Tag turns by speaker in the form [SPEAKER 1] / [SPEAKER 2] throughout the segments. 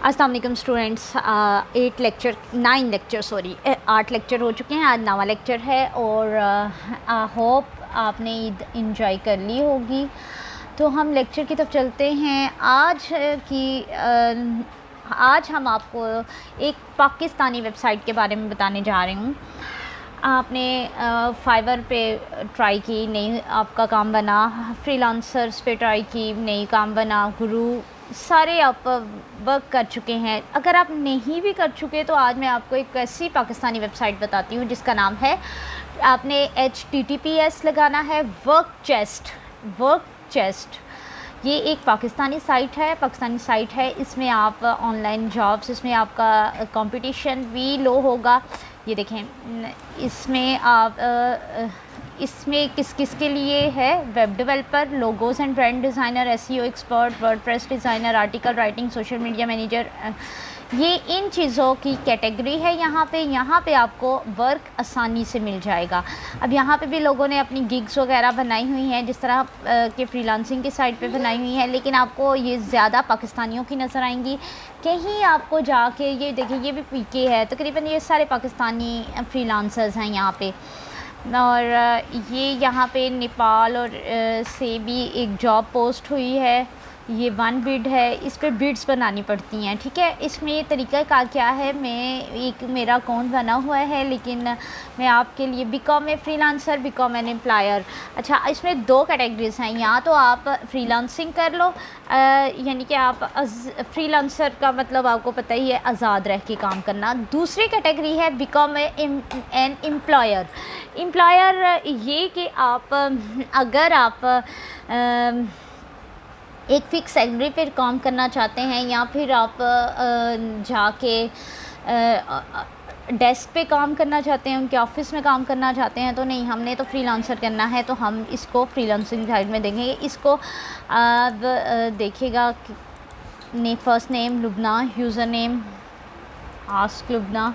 [SPEAKER 1] अस्सलाम वालेकुम students. 8 lecture हो चुके हैं। आज 9वां लेक्चर है और होप आपने ईद इंजॉय कर ली होगी। तो हम लेक्चर की तरफ चलते हैं। आज हम आपको एक पाकिस्तानी वेबसाइट के बारे में बताने जा रही हूँ। आपने फाइवर पे ट्राई की, नहीं आपका काम बना, फ्रीलांसर्स पे ट्राई की, नहीं काम बना, गुरु सारे आप वर्क कर चुके हैं। अगर आप नहीं भी कर चुके तो आज मैं आपको एक ऐसी पाकिस्तानी वेबसाइट बताती हूँ जिसका नाम है, आपने HTTPS लगाना है, वर्क चेस्ट। ये एक पाकिस्तानी साइट है। इसमें आप ऑनलाइन जॉब्स, इसमें आपका कंपटीशन भी लो होगा। ये देखें, इसमें किस किस के लिए है? Web developer, logos and brand designer, SEO expert, WordPress designer, article writing, social media manager, ये इन चीज़ों की कैटेगरी है। यहाँ पे आपको वर्क आसानी से मिल जाएगा। अब यहाँ पे भी लोगों ने अपनी गिग्स वगैरह बनाई हुई हैं, जिस तरह के फ्रीलांसिंग की साइट पे बनाई हुई हैं, लेकिन आपको ये ज़्यादा पाकिस्तानियों की नज़र आएंगी। कहीं आपको जाके ये देखिए, ये भी PK है, तकरीबन ये सारे पाकिस्तानी फ्रीलांसर्स हैं यहाँ पे। और ये यहाँ पे नेपाल और से भी एक जॉब पोस्ट हुई है। ये 1 बिड है, इस पर बिड्स बनानी पड़ती हैं, ठीक है। इसमें ये तरीका का क्या है, मेरा अकाउंट बना हुआ है, लेकिन मैं आपके लिए बीकॉम में फ्रीलांसर, बीकॉम एन एम्प्लॉयर। अच्छा, इसमें 2 कैटेगरीज हैं। या तो आप फ्रीलांसिंग कर लो, यानी कि आप फ्रीलांसर का मतलब आपको पता ही है, आज़ाद रह के काम करना। दूसरी कैटेगरी है बीकॉम एन एम्प्लॉयर। ये कि आप अगर आप एक फ़िक्स सैलरी पर काम करना चाहते हैं, या फिर आप जाके डेस्क पे काम करना चाहते हैं, उनके ऑफिस में काम करना चाहते हैं, तो नहीं, हमने तो फ्रीलांसर करना है, तो हम इसको फ्रीलांसिंग साइड में देखेंगे। इसको अब देखिएगा, first name Lubna, user name ask Lubna,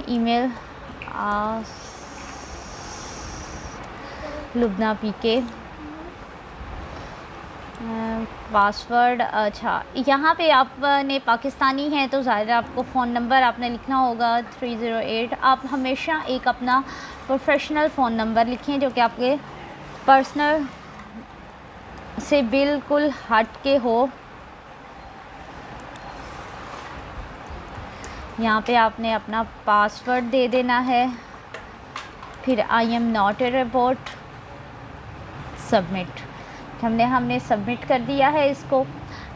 [SPEAKER 1] email Lubna PK, password. अच्छा, यहाँ पे आपने पाकिस्तानी है तो ज़ाहिर आपको फ़ोन नंबर आपने लिखना होगा 308। आप हमेशा एक अपना प्रोफेशनल फ़ोन नंबर लिखें जो कि आपके पर्सनल से बिल्कुल हट के हो। यहाँ पे आपने अपना पासवर्ड दे देना है, फिर I am not a robot, submit. हमने सबमिट कर दिया है इसको।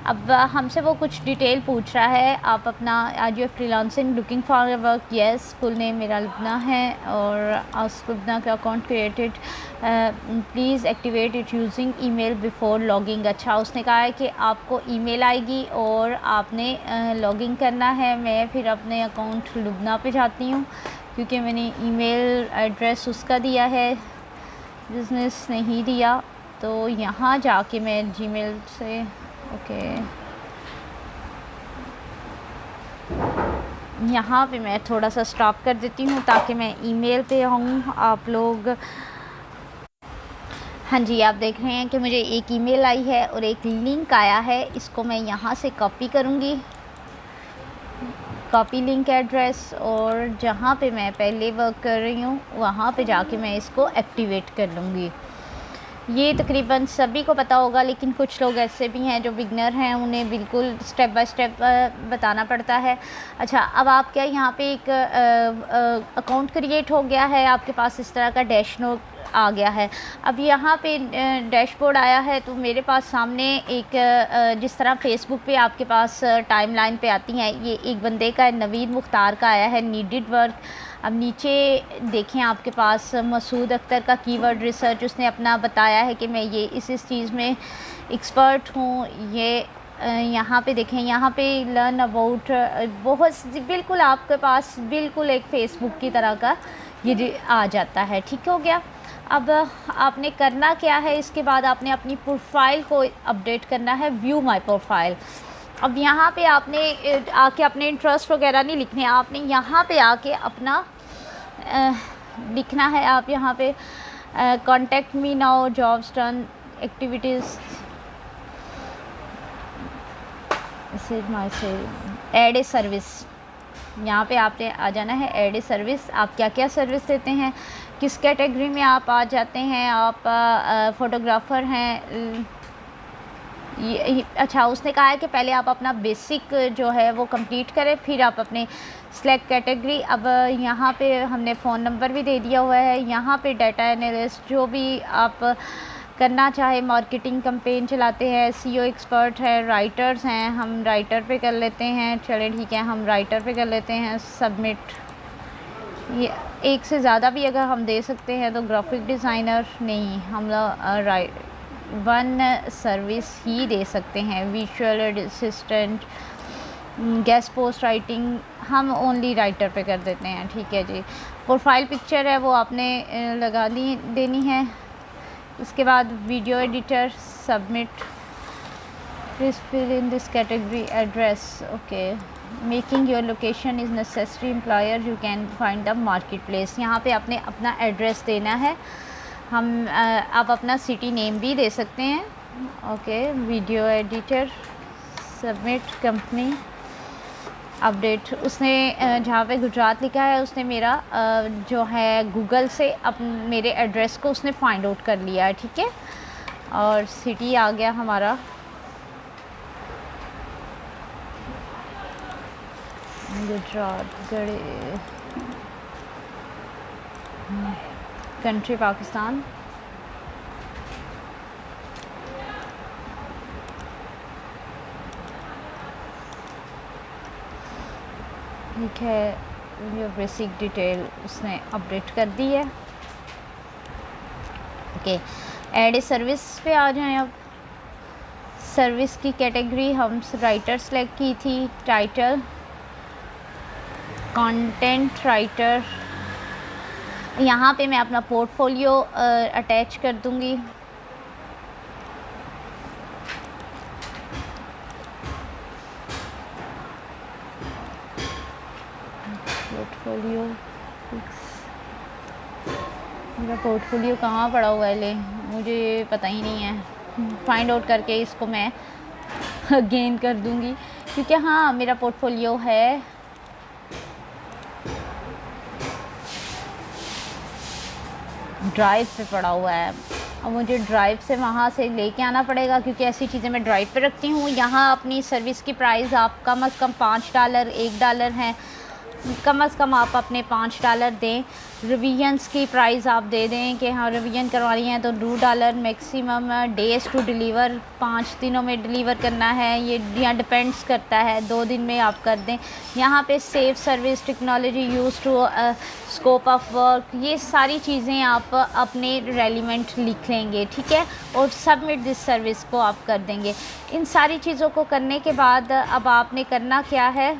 [SPEAKER 1] अब हमसे वो कुछ डिटेल पूछ रहा है। आप अपना, आज you freelancing looking for work, yes, full name मेरा लुबना है और आस्क लुबना का account created, please activate it using email before logging. अच्छा, उसने कहा है कि आपको ईमेल आएगी और आपने लॉगिंग करना है। मैं फिर अपने अकाउंट लुबना पे जाती हूँ, क्योंकि मैंने ईमेल एड्रेस उसका दिया है, बिज़नेस नहीं दिया। तो यहाँ जाके मैं Gmail से, ओके, यहाँ पे मैं थोड़ा सा स्टॉप कर देती हूँ ताकि मैं ईमेल पे आऊँ। आप लोग, हाँ जी, आप देख रहे हैं कि मुझे एक ईमेल आई है और एक लिंक आया है। इसको मैं यहाँ से कॉपी करूँगी, कॉपी लिंक एड्रेस, और जहाँ पे मैं पहले वर्क कर रही हूँ वहाँ पे जाके मैं इसको एक्टिवेट कर लूँगी। ये तकरीबन सभी को पता होगा, लेकिन कुछ लोग ऐसे भी हैं जो बिगनर हैं, उन्हें बिल्कुल स्टेप बाय स्टेप बताना पड़ता है। अच्छा, अब आप क्या, यहाँ पे एक अकाउंट क्रिएट हो गया है, आपके पास इस तरह का डैशबोर्ड आ गया है। अब यहाँ पे डैशबोर्ड आया है, तो मेरे पास सामने एक जिस तरह फेसबुक पे आपके पास टाइमलाइन पे आती हैं, ये एक बंदे का, नवीद मुख्तार का आया है, नीडेड वर्क। अब नीचे देखें, आपके पास मसूद अख्तर का कीवर्ड रिसर्च, उसने अपना बताया है कि मैं ये इस चीज़ में एक्सपर्ट हूँ। ये यहाँ पे देखें, यहाँ पे लर्न अबाउट, बहुत बिल्कुल आपके पास बिल्कुल एक फ़ेसबुक की तरह का ये आ जाता है। ठीक हो गया। अब आपने करना क्या है, इसके बाद आपने अपनी प्रोफाइल को अपडेट करना है, व्यू माय प्रोफाइल। अब यहाँ पे आपने आके अपने इंटरेस्ट वगैरह नहीं लिखने, आपने यहाँ पे आके अपना लिखना है। आप यहाँ पे contact me now, jobs done, activities, इसे से ऐड ए सर्विस, यहाँ पे आपने आ जाना है ऐड ए सर्विस। आप क्या क्या सर्विस देते हैं, किस कैटेगरी में आप आ जाते हैं, आप फ़ोटोग्राफ़र हैं। अच्छा, उसने कहा है कि पहले आप अपना बेसिक जो है वो कंप्लीट करें, फिर आप अपने सेलेक्ट कैटेगरी। अब यहाँ पे हमने फ़ोन नंबर भी दे दिया हुआ है। यहाँ पे डाटा एनालिस्ट जो भी आप करना चाहे, मार्केटिंग कैंपेन चलाते हैं, एसईओ एक्सपर्ट है, राइटर्स हैं, हम राइटर पे कर लेते हैं। चलें ठीक है, हम राइटर पे कर लेते हैं सबमिट। ये एक से ज़्यादा भी अगर हम दे सकते हैं तो ग्राफिक डिज़ाइनर नहीं, हम लोग वन सर्विस ही दे सकते हैं। Visual assistant, guest post writing हम ओनली राइटर पे कर देते हैं। ठीक है जी। प्रोफाइल पिक्चर है वो आपने लगा देनी है। उसके बाद video editor, submit. Please fill in this category address, okay. Making your location is necessary employer you can find the market place. यहाँ पे आपने अपना एड्रेस देना है। हम आप अपना सिटी नेम भी दे सकते हैं। Okay, video editor, submit, company, update. उसने जहाँ पे गुजरात लिखा है उसने मेरा जो है गूगल से मेरे एड्रेस को उसने फाइंड आउट कर लिया है। ठीक है, और सिटी आ गया हमारा गुजरात, कंट्री पाकिस्तान, ठीक है। ये बेसिक डिटेल उसने अपडेट कर दी है। ओके, ऐड ए सर्विस पे आ जाएं। अब सर्विस की कैटेगरी हम राइटर सेलेक्ट की थी, टाइटल, कंटेंट राइटर। यहाँ पे मैं अपना पोर्टफोलियो अटैच कर दूँगी। पोर्टफोलियो, मेरा पोर्टफोलियो कहाँ पड़ा हुआ है, ले मुझे पता ही नहीं है। फाइंड आउट करके इसको मैं गेन कर दूँगी, क्योंकि हाँ मेरा पोर्टफोलियो है। ड्राइव पे पड़ा हुआ है। अब मुझे ड्राइव से वहाँ से लेके आना पड़ेगा, क्योंकि ऐसी चीज़ें मैं ड्राइव पे रखती हूँ। यहाँ अपनी सर्विस की प्राइस आप कम से कम $5 $1 है। कम से कम आप अपने $5 दें। रिवीजन्स की प्राइस आप दे दें कि हाँ रिवीजन करवानी है तो $2। मैक्सिमम डेज़ टू डिलीवर, 5 दिनों में डिलीवर करना है। ये यहाँ डिपेंड्स करता है, 2 दिन में आप कर दें। यहाँ पे safe service, technology use to scope of work, ये सारी चीज़ें आप अपने रेलिवेंट लिख लेंगे। ठीक है, और सबमिट दिस सर्विस को आप कर देंगे। इन सारी चीज़ों को करने के बाद अब आपने करना क्या है,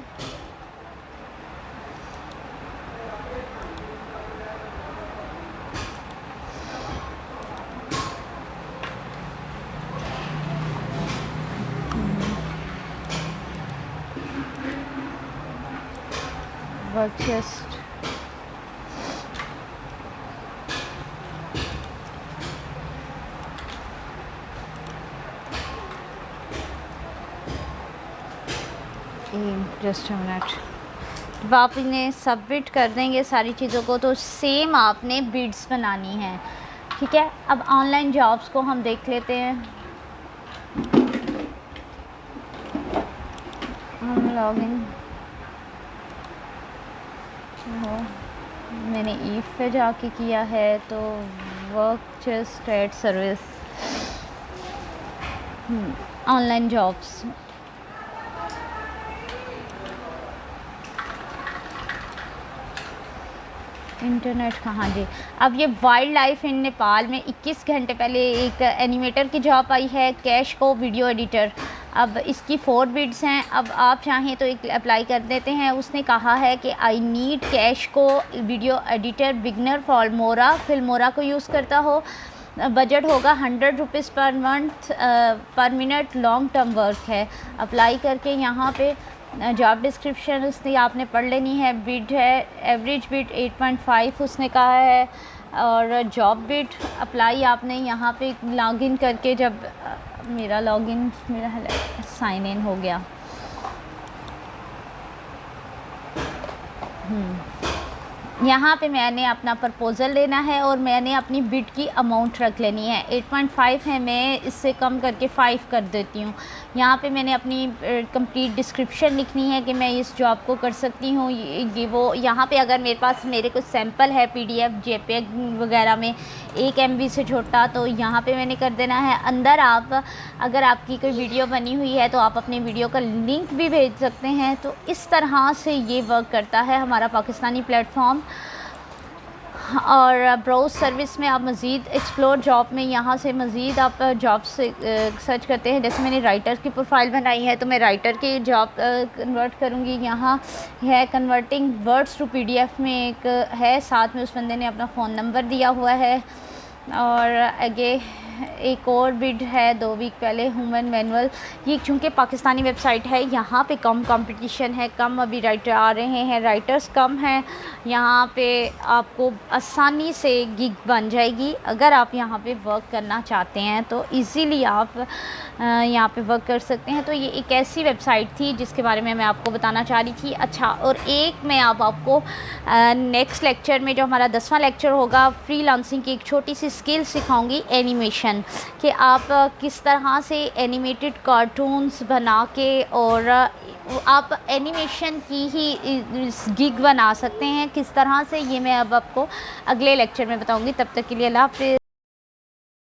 [SPEAKER 1] जस्ट मिनट। जब आप इन्हें सबमिट कर देंगे सारी चीज़ों को, तो सेम आपने बिड्स बनानी है। ठीक है, अब ऑनलाइन जॉब्स को हम देख लेते हैं। हम लॉगिन मैंने ईफ पे जाके किया है, तो work just at service, online jobs. Internet कहाँ जी। अब ये वाइल्ड लाइफ इन नेपाल में 21 घंटे पहले एक एनिमेटर की जॉब आई है, कैश को वीडियो एडिटर। अब इसकी 4 बिड्स हैं। अब आप चाहें तो एक अप्लाई कर देते हैं। उसने कहा है कि आई नीड कैश को वीडियो एडिटर, बिगनर, फिल्मोरा को यूज़ करता हो। बजट होगा ₹100 पर मंथ, पर मिनट, लॉन्ग टर्म वर्क है। अप्लाई करके यहाँ पे जॉब डिस्क्रिप्शन उसने आपने पढ़ लेनी है। बिड है, एवरेज बिड 8.5 उसने कहा है। और जॉब बिड अप्लाई आपने यहाँ पे लॉगिन करके, जब मेरा लॉगिन मेरा साइन इन हो गया, यहाँ पे मैंने अपना प्रपोज़ल देना है और मैंने अपनी बिड की अमाउंट रख लेनी है। 8.5 है, मैं इससे कम करके 5 कर देती हूँ। यहाँ पे मैंने अपनी कंप्लीट डिस्क्रिप्शन लिखनी है कि मैं इस जॉब को कर सकती हूँ। ये वो यहाँ पे अगर मेरे पास मेरे कुछ सैम्पल है PDF JPEG वगैरह में 1 MB से छोटा, तो यहाँ पे मैंने कर देना है। अंदर आप अगर आपकी कोई वीडियो बनी हुई है तो आप अपनी वीडियो का लिंक भी भेज सकते हैं। तो इस तरह से ये वर्क करता है हमारा पाकिस्तानी प्लेटफॉर्म। और ब्राउज़ सर्विस में आप मज़ीद एक्सप्लोर जॉब में यहाँ से मज़ीद आप जॉब से सर्च करते हैं। जैसे मैंने राइटर की प्रोफाइल बनाई है तो मैं राइटर की जॉब कन्वर्ट करूँगी। यहाँ है कन्वर्टिंग वर्ड्स टू PDF में एक है, साथ में उस बंदे ने अपना फ़ोन नंबर दिया हुआ है। और आगे एक और बिड है 2 वीक पहले, ह्यूमन मैनुअल। ये चूँकि पाकिस्तानी वेबसाइट है, यहाँ पे कम कंपटीशन है, कम अभी राइटर आ रहे हैं, राइटर्स कम हैं। यहाँ पे आपको आसानी से गिग बन जाएगी। अगर आप यहाँ पे वर्क करना चाहते हैं तो इजीली आप यहाँ पे वर्क कर सकते हैं। तो ये एक ऐसी वेबसाइट थी जिसके बारे में मैं आपको बताना चाह रही थी। अच्छा, और एक मैं आपको नेक्स्ट लेक्चर में, जो हमारा 10वां लेक्चर होगा, फ्रीलांसिंग की एक छोटी सी स्किल सिखाऊंगी, एनिमेशन, कि आप किस तरह से एनिमेटेड कार्टून्स बना के और आप एनिमेशन की ही गिग बना सकते हैं किस तरह से। ये मैं अब आपको अगले लेक्चर में बताऊंगी। तब तक के लिए अल्लाह हाफ़िज़।